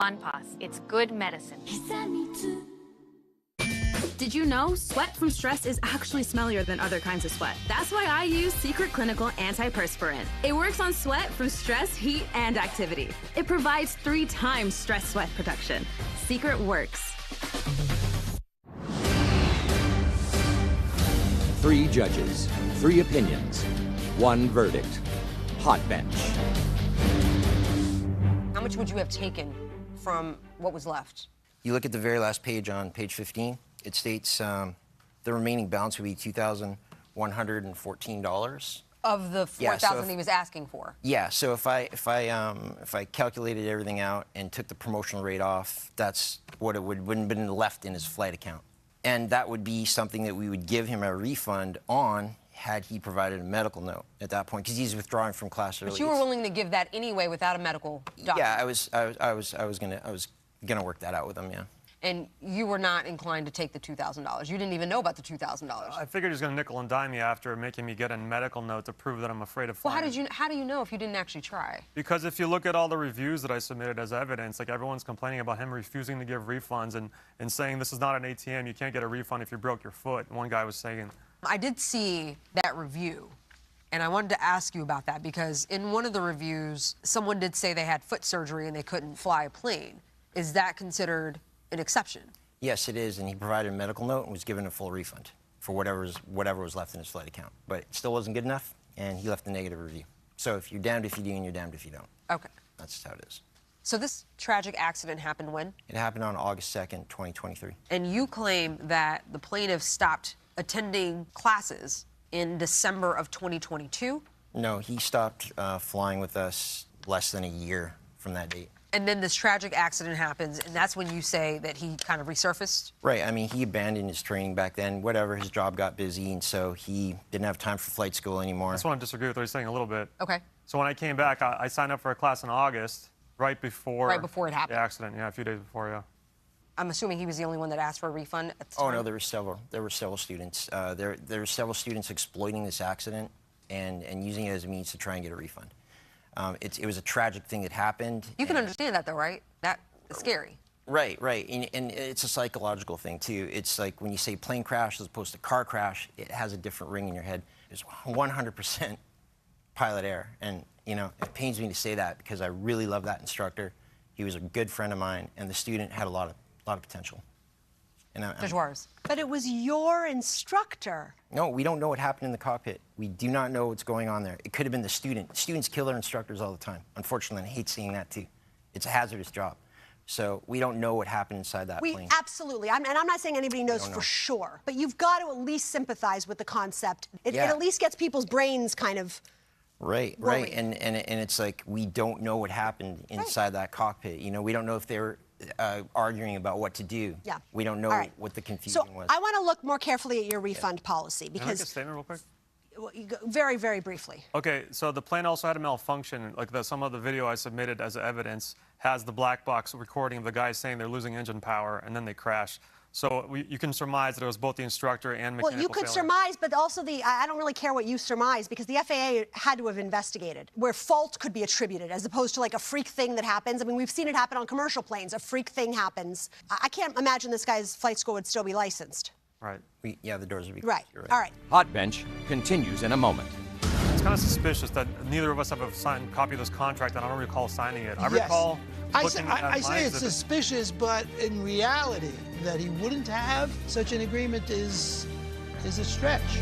Onpas, it's good medicine. Did you know sweat from stress is actually smellier than other kinds of sweat? That's why I use Secret Clinical Antiperspirant. It works on sweat from stress, heat, and activity. It provides 3 times stress sweat protection. Secret works. 3 judges, 3 opinions, 1 verdict. Hot bench. How much would you have taken from what was left? You look at the very last page on page 15. It states the remaining balance would be $2,114. Of the $4,000 he was asking for. Yeah. So if I calculated everything out and took the promotional rate off, that's what it wouldn't have been left in his flight account, and that would be something that we would give him a refund on had he provided a medical note at that point, because he's withdrawing from class early. But you were willing to give that anyway without a medical document. Yeah, I was gonna work that out with him. Yeah. And you were not inclined to take the $2,000. You didn't even know about the $2,000. I figured he was going to nickel and dime me after making me get a medical note to prove that I'm afraid of flying. Well, how do you know if you didn't actually try? Because if you look at all the reviews that I submitted as evidence, like everyone's complaining about him refusing to give refunds and saying this is not an ATM, you can't get a refund if you broke your foot. One guy was saying. I did see that review, and I wanted to ask you about that because in one of the reviews, someone did say they had foot surgery and they couldn't fly a plane. Is that considered an exception? Yes, it is, and he provided a medical note and was given a full refund for whatever was left in his flight account. But it still wasn't good enough, and he left a negative review. So if you're damned if you do and you're damned if you don't. Okay. That's how it is. So this tragic accident happened when? It happened on August 2nd, 2023. And you claim that the plaintiff stopped attending classes in December of 2022? No, he stopped flying with us less than a year from that date. And then this tragic accident happens, and that's when you say that he kind of resurfaced? Right. I mean, he abandoned his training back then. Whatever, his job got busy, and so he didn't have time for flight school anymore. I just want to disagree with what he's saying a little bit. Okay. So when I came back, I signed up for a class in August, right before it happened. the accident. Yeah, a few days before, yeah. I'm assuming he was the only one that asked for a refund at the time? Oh, no, there were several. There were several students. There were several students exploiting this accident and using it as a means to try and get a refund. It was a tragic thing that happened. You can understand that, though, right? That is scary. Right. And it's a psychological thing, too. It's like when you say plane crash as opposed to car crash, it has a different ring in your head. It's 100% pilot error. And, you know, it pains me to say that because I really love that instructor. He was a good friend of mine, and the student had a lot of potential. Judge Juarez. But it was your instructor. No, we don't know what happened in the cockpit. We do not know what's going on there. It could have been the student. Students kill their instructors all the time, unfortunately, and I hate seeing that too. It's a hazardous job. So we don't know what happened inside that plane. Absolutely. And I'm not saying anybody knows for sure, but you've got to at least sympathize with the concept. It at least gets people's brains kind of Right. And it's like we don't know what happened inside that cockpit. You know, we don't know if they were arguing about what to do. Yeah. We don't know what the confusion was. I want to look more carefully at your refund policy because. Can I make a statement real quick? Very, very briefly. Okay, so the plane also had a malfunction. Like some of the video I submitted as evidence has the black box recording of the guys saying they're losing engine power, and then they crash. So you can surmise that it was both the instructor and mechanical Well, you could failure. surmise, but also I don't really care what you surmise because the FAA had to have investigated where fault could be attributed as opposed to like a freak thing that happens. I mean, we've seen it happen on commercial planes. A freak thing happens. I can't imagine this guy's flight school would still be licensed. Right. Yeah, the doors would be right. You're All right. Hot bench continues in a moment. It's kind of suspicious that neither of us have a signed copy of this contract, and I don't recall signing it. I recall looking at I my say it's exhibit. suspicious, but in reality, that he wouldn't have such an agreement is a stretch.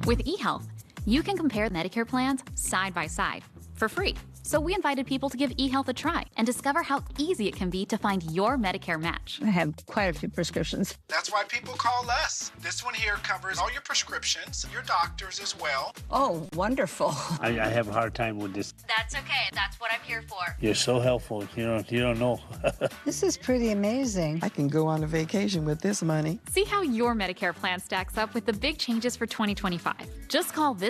With eHealth, you can compare Medicare plans side by side for free. So we invited people to give eHealth a try and discover how easy it can be to find your Medicare match. I have quite a few prescriptions. That's why people call Les. This one here covers all your prescriptions, your doctors as well. Oh, wonderful. I have a hard time with this. That's okay. That's what I'm here for. You're so helpful. You don't know. This is pretty amazing. I can go on a vacation with this money. See how your Medicare plan stacks up with the big changes for 2025. Just call this